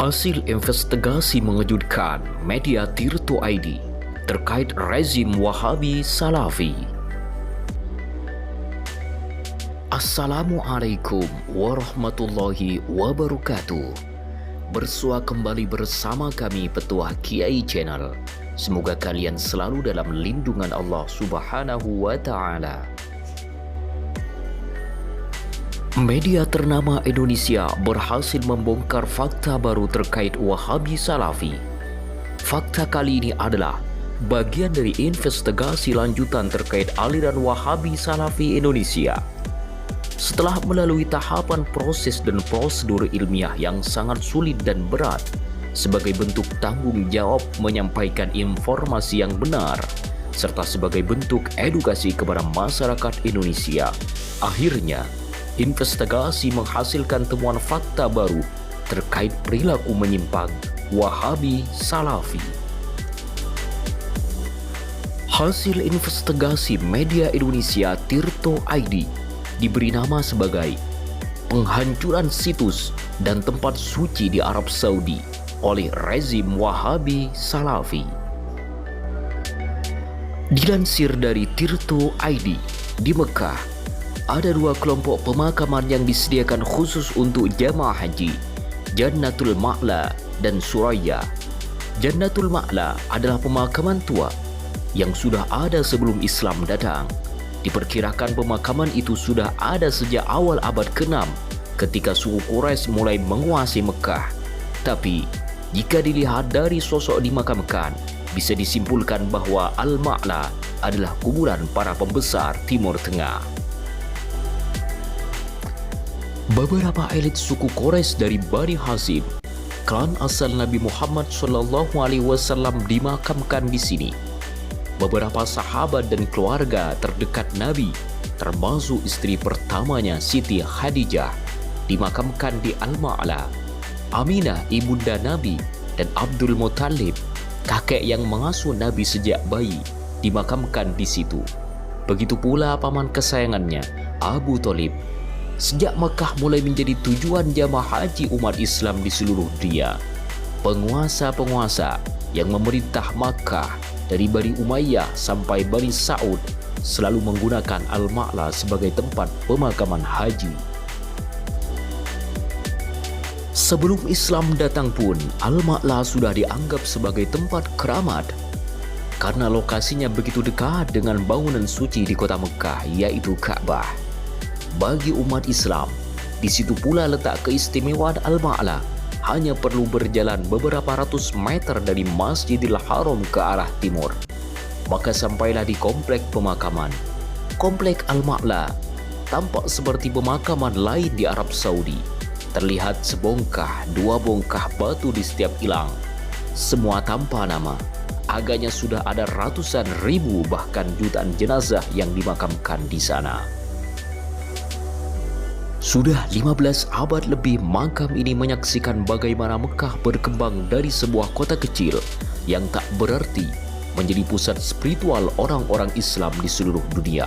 Hasil investigasi mengejutkan media Tirto ID terkait rezim Wahabi Salafi. Assalamualaikum warahmatullahi wabarakatuh. Bersua kembali bersama kami Petuah Kiai Channel. Semoga kalian selalu dalam lindungan Allah Subhanahu wa Ta'ala. Media ternama Indonesia berhasil membongkar fakta baru terkait Wahabi Salafi. Fakta kali ini adalah bagian dari investigasi lanjutan terkait aliran Wahabi Salafi Indonesia. Setelah melalui tahapan proses dan prosedur ilmiah yang sangat sulit dan berat, sebagai bentuk tanggung jawab menyampaikan informasi yang benar, serta sebagai bentuk edukasi kepada masyarakat Indonesia, akhirnya investigasi menghasilkan temuan fakta baru terkait perilaku menyimpang Wahabi Salafi. Hasil investigasi media Indonesia Tirto ID diberi nama sebagai penghancuran situs dan tempat suci di Arab Saudi oleh rezim Wahabi Salafi. Dilansir dari Tirto ID, di Mekah ada dua kelompok pemakaman yang disediakan khusus untuk jamaah haji, Jannatul Ma'la dan Suraya. Jannatul Ma'la adalah pemakaman tua yang sudah ada sebelum Islam datang. Diperkirakan pemakaman itu sudah ada sejak awal abad ke-6 ketika suku Quraisy mulai menguasai Mekah. Tapi jika dilihat dari sosok dimakamkan, bisa disimpulkan bahwa Al-Ma'la adalah kuburan para pembesar Timur Tengah. Beberapa elit suku Quraisy dari Bani Hashim, klan asal Nabi Muhammad SAW, dimakamkan di sini. Beberapa sahabat dan keluarga terdekat Nabi, termasuk istri pertamanya Siti Khadijah, dimakamkan di Al-Ma'la. Aminah ibunda Nabi dan Abdul Muttalib, kakek yang mengasuh Nabi sejak bayi, dimakamkan di situ. Begitu pula paman kesayangannya, Abu Thalib. Sejak Mekah mulai menjadi tujuan jamaah haji umat Islam di seluruh dunia, penguasa-penguasa yang memerintah Makkah dari Bani Umayyah sampai Bani Sa'ud selalu menggunakan Al-Ma'la sebagai tempat pemakaman haji. Sebelum Islam datang pun, Al-Ma'la sudah dianggap sebagai tempat keramat karena lokasinya begitu dekat dengan bangunan suci di kota Mekah, yaitu Ka'bah. Bagi umat Islam, di situ pula letak keistimewaan Al-Ma'la. Hanya perlu berjalan beberapa ratus meter dari Masjidil Haram ke arah timur, maka sampailah di komplek pemakaman. Komplek Al-Ma'la tampak seperti pemakaman lain di Arab Saudi. Terlihat dua bongkah batu di setiap ilang. Semua tanpa nama. Agaknya sudah ada ratusan ribu bahkan jutaan jenazah yang dimakamkan di sana. Sudah 15 abad lebih makam ini menyaksikan bagaimana Mekah berkembang dari sebuah kota kecil yang tak berarti menjadi pusat spiritual orang-orang Islam di seluruh dunia.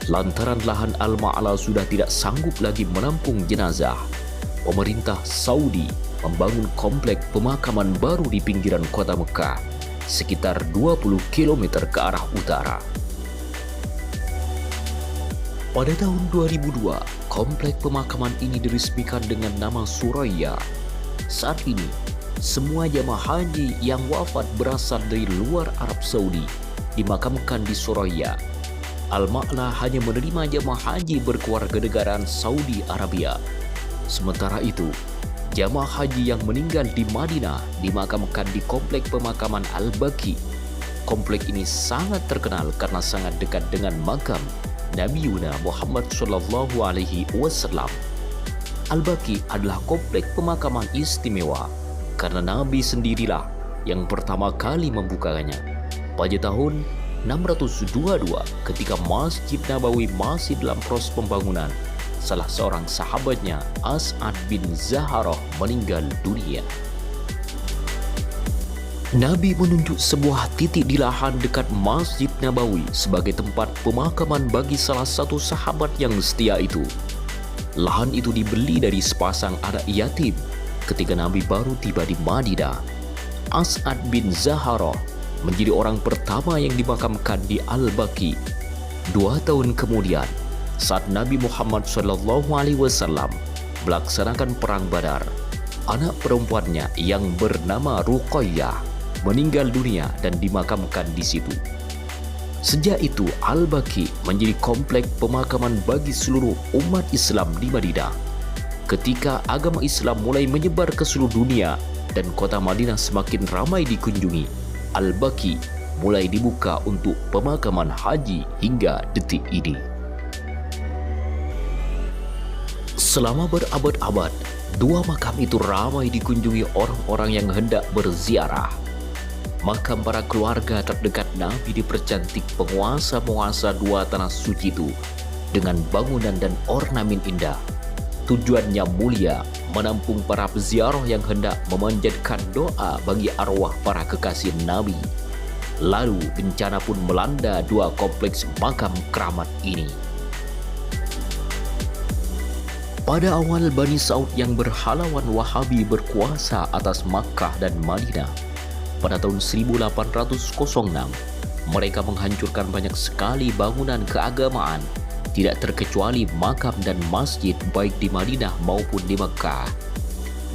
Lantaran lahan Al-Ma'la sudah tidak sanggup lagi menampung jenazah, pemerintah Saudi membangun komplek pemakaman baru di pinggiran kota Mekah, sekitar 20 km ke arah utara. Pada tahun 2002, komplek pemakaman ini diresmikan dengan nama Suraya. Saat ini, semua jamaah haji yang wafat berasal dari luar Arab Saudi dimakamkan di Suraya. Al-Ma'la hanya menerima jamaah haji berkewarganegaraan Saudi Arabia. Sementara itu, jamaah haji yang meninggal di Madinah dimakamkan di komplek pemakaman Al-Baqi. Komplek ini sangat terkenal karena sangat dekat dengan makam Nabi Muhammad SAW. Al-Baqi adalah komplek pemakaman istimewa karena Nabi sendirilah yang pertama kali membukanya. Pada tahun 622 ketika Masjid Nabawi masih dalam proses pembangunan, salah seorang sahabatnya, As'ad bin Zaharah, meninggal dunia. Nabi menunjuk sebuah titik di lahan dekat Masjid Nabawi sebagai tempat pemakaman bagi salah satu sahabat yang setia itu. Lahan itu dibeli dari sepasang anak yatim ketika Nabi baru tiba di Madinah, As'ad bin Zahara menjadi orang pertama yang dimakamkan di Al-Baqi. 2 tahun kemudian, saat Nabi Muhammad SAW melaksanakan perang Badar, anak perempuannya yang bernama Ruqayyah meninggal dunia dan dimakamkan di situ. Sejak itu, Al-Baqi menjadi komplek pemakaman bagi seluruh umat Islam di Madinah. Ketika agama Islam mulai menyebar ke seluruh dunia dan kota Madinah semakin ramai dikunjungi, Al-Baqi mulai dibuka untuk pemakaman haji hingga detik ini. Selama berabad-abad, 2 makam itu ramai dikunjungi orang-orang yang hendak berziarah. Makam para keluarga terdekat Nabi dipercantik penguasa-penguasa 2 tanah suci itu dengan bangunan dan ornamen indah. Tujuannya mulia, menampung para peziarah yang hendak memanjatkan doa bagi arwah para kekasih Nabi. Lalu bencana pun melanda 2 kompleks makam keramat ini. Pada awal Bani Saud yang berhalauan Wahabi berkuasa atas Makkah dan Madinah, pada tahun 1806, mereka menghancurkan banyak sekali bangunan keagamaan, tidak terkecuali makam dan masjid baik di Madinah maupun di Mekkah.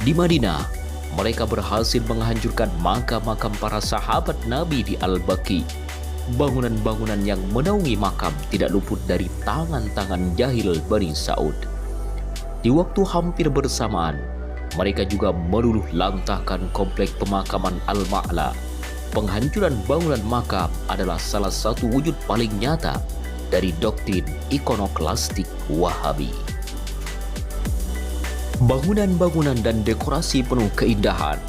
Di Madinah, mereka berhasil menghancurkan makam-makam para sahabat Nabi di Al-Baqi. Bangunan-bangunan yang menaungi makam tidak luput dari tangan-tangan jahil Bani Saud. Di waktu hampir bersamaan, mereka juga meluluh lantahkan komplek pemakaman Al-Ma'la. Penghancuran bangunan makam adalah salah satu wujud paling nyata dari doktrin ikonoklastik Wahabi. Bangunan-bangunan dan dekorasi penuh keindahan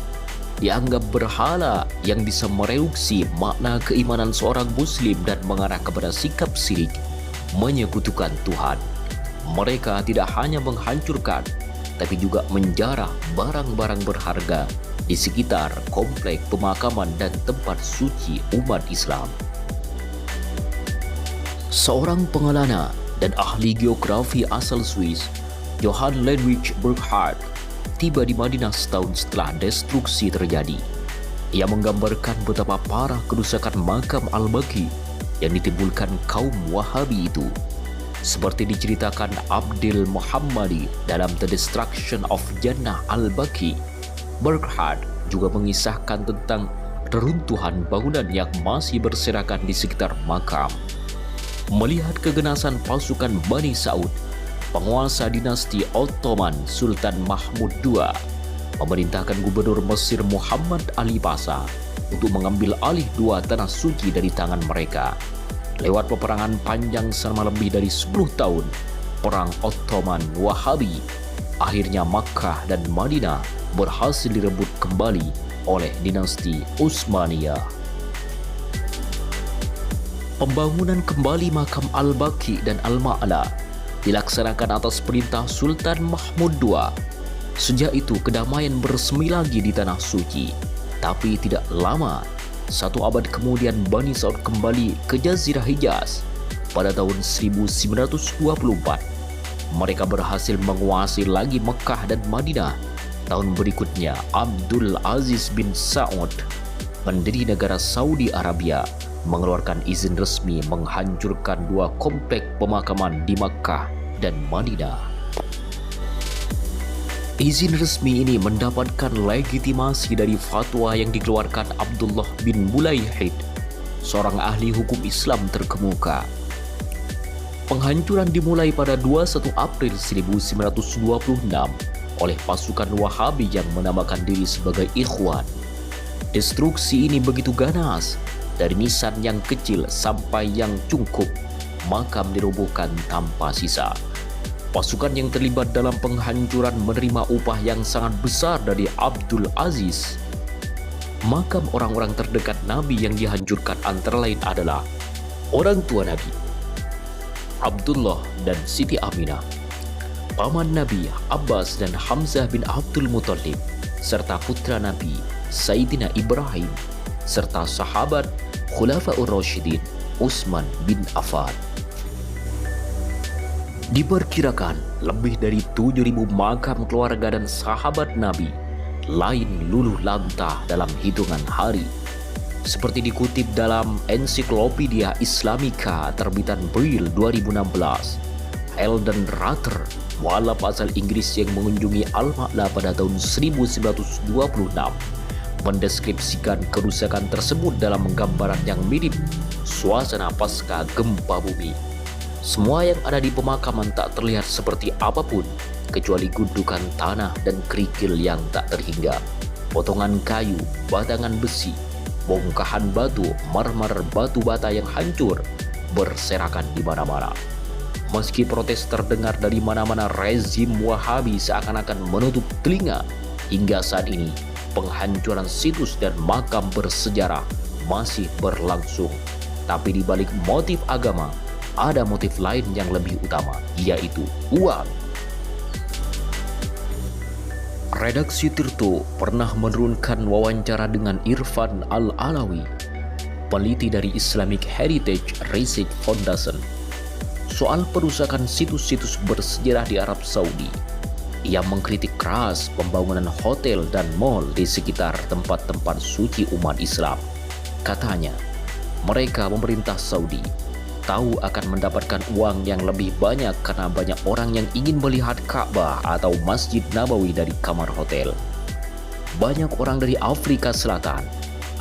dianggap berhala yang bisa mereduksi makna keimanan seorang muslim dan mengarah kepada sikap syirik, menyekutukan Tuhan. Mereka tidak hanya menghancurkan, tapi juga menjarah barang-barang berharga di sekitar komplek pemakaman dan tempat suci umat Islam. Seorang pengelana dan ahli geografi asal Swiss, Johann Ludwig Burckhardt, tiba di Madinah setahun setelah destruksi terjadi. Ia menggambarkan betapa parah kerusakan makam Al-Baqi yang ditimbulkan kaum Wahabi itu. Seperti diceritakan Abdil Muhammadi dalam The Destruction of Jannah Al-Baqi, Burckhardt juga mengisahkan tentang reruntuhan bangunan yang masih berserakan di sekitar makam. Melihat keganasan pasukan Bani Saud, penguasa dinasti Ottoman Sultan Mahmud II memerintahkan Gubernur Mesir Muhammad Ali Pasha untuk mengambil alih 2 tanah suci dari tangan mereka. Lewat peperangan panjang selama lebih dari 10 tahun, Perang Ottoman Wahabi, akhirnya Makkah dan Madinah berhasil direbut kembali oleh dinasti Utsmaniyah. Pembangunan kembali makam Al-Baqi dan Al-Ma'la dilaksanakan atas perintah Sultan Mahmud II. Sejak itu kedamaian bersemi lagi di tanah suci. Tapi tidak lama, 1 abad kemudian Bani Saud kembali ke Jazirah Hijaz. Pada tahun 1924, mereka berhasil menguasai lagi Mekkah dan Madinah. Tahun berikutnya, Abdul Aziz bin Saud, pendiri negara Saudi Arabia, mengeluarkan izin resmi menghancurkan 2 komplek pemakaman di Mekkah dan Madinah. Izin resmi ini mendapatkan legitimasi dari fatwa yang dikeluarkan Abdullah bin Mulaihid, seorang ahli hukum Islam terkemuka. Penghancuran dimulai pada 21 April 1926 oleh pasukan Wahabi yang menamakan diri sebagai Ikhwan. Destruksi ini begitu ganas, dari nisan yang kecil sampai yang cungkup, makam dirobohkan tanpa sisa. Pasukan yang terlibat dalam penghancuran menerima upah yang sangat besar dari Abdul Aziz. Makam orang-orang terdekat Nabi yang dihancurkan antara lain adalah orang tua Nabi, Abdullah dan Siti Aminah, paman Nabi Abbas dan Hamzah bin Abdul Muthalib, serta putra Nabi Sayyidina Ibrahim, serta sahabat Khulafaur Rasyidin Utsman bin Affan. Diperkirakan lebih dari 7.000 makam keluarga dan sahabat Nabi lain luluh lantah dalam hitungan hari. Seperti dikutip dalam Ensiklopedia Islamica terbitan Brill 2016, Eldon Rutter, mualaf asal Inggris yang mengunjungi Al-Ma'la pada tahun 1926, mendeskripsikan kerusakan tersebut dalam gambaran yang mirip suasana pasca gempa bumi. Semua yang ada di pemakaman tak terlihat seperti apapun, kecuali gundukan tanah dan kerikil yang tak terhingga, potongan kayu, batangan besi, bongkahan batu, marmer batu bata yang hancur berserakan di mana-mana. Meski protes terdengar dari mana-mana, rezim Wahabi seakan-akan menutup telinga. Hingga saat ini, penghancuran situs dan makam bersejarah masih berlangsung. Tapi di balik motif agama, ada motif lain yang lebih utama, yaitu uang. Redaksi Tirto pernah menurunkan wawancara dengan Irfan Al-Alawi, peneliti dari Islamic Heritage Research Foundation, soal perusakan situs-situs bersejarah di Arab Saudi. Ia mengkritik keras pembangunan hotel dan mal di sekitar tempat-tempat suci umat Islam. Katanya, mereka pemerintah Saudi tahu akan mendapatkan uang yang lebih banyak karena banyak orang yang ingin melihat Ka'bah atau Masjid Nabawi dari kamar hotel. Banyak orang dari Afrika Selatan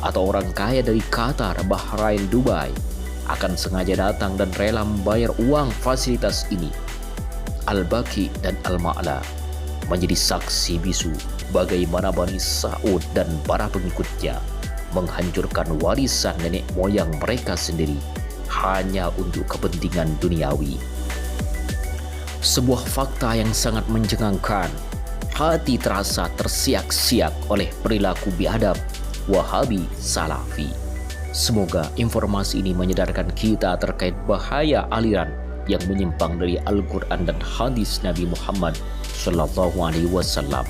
atau orang kaya dari Qatar, Bahrain, Dubai akan sengaja datang dan rela membayar uang fasilitas ini. Al-Baqi dan Al-Ma'la menjadi saksi bisu bagaimana Bani Sa'ud dan para pengikutnya menghancurkan warisan nenek moyang mereka sendiri hanya untuk kepentingan duniawi. Sebuah fakta yang sangat mencengangkan. Hati terasa tersiak-siak oleh perilaku biadab Wahabi Salafi. Semoga informasi ini menyadarkan kita terkait bahaya aliran yang menyimpang dari Al-Quran dan hadis Nabi Muhammad SAW.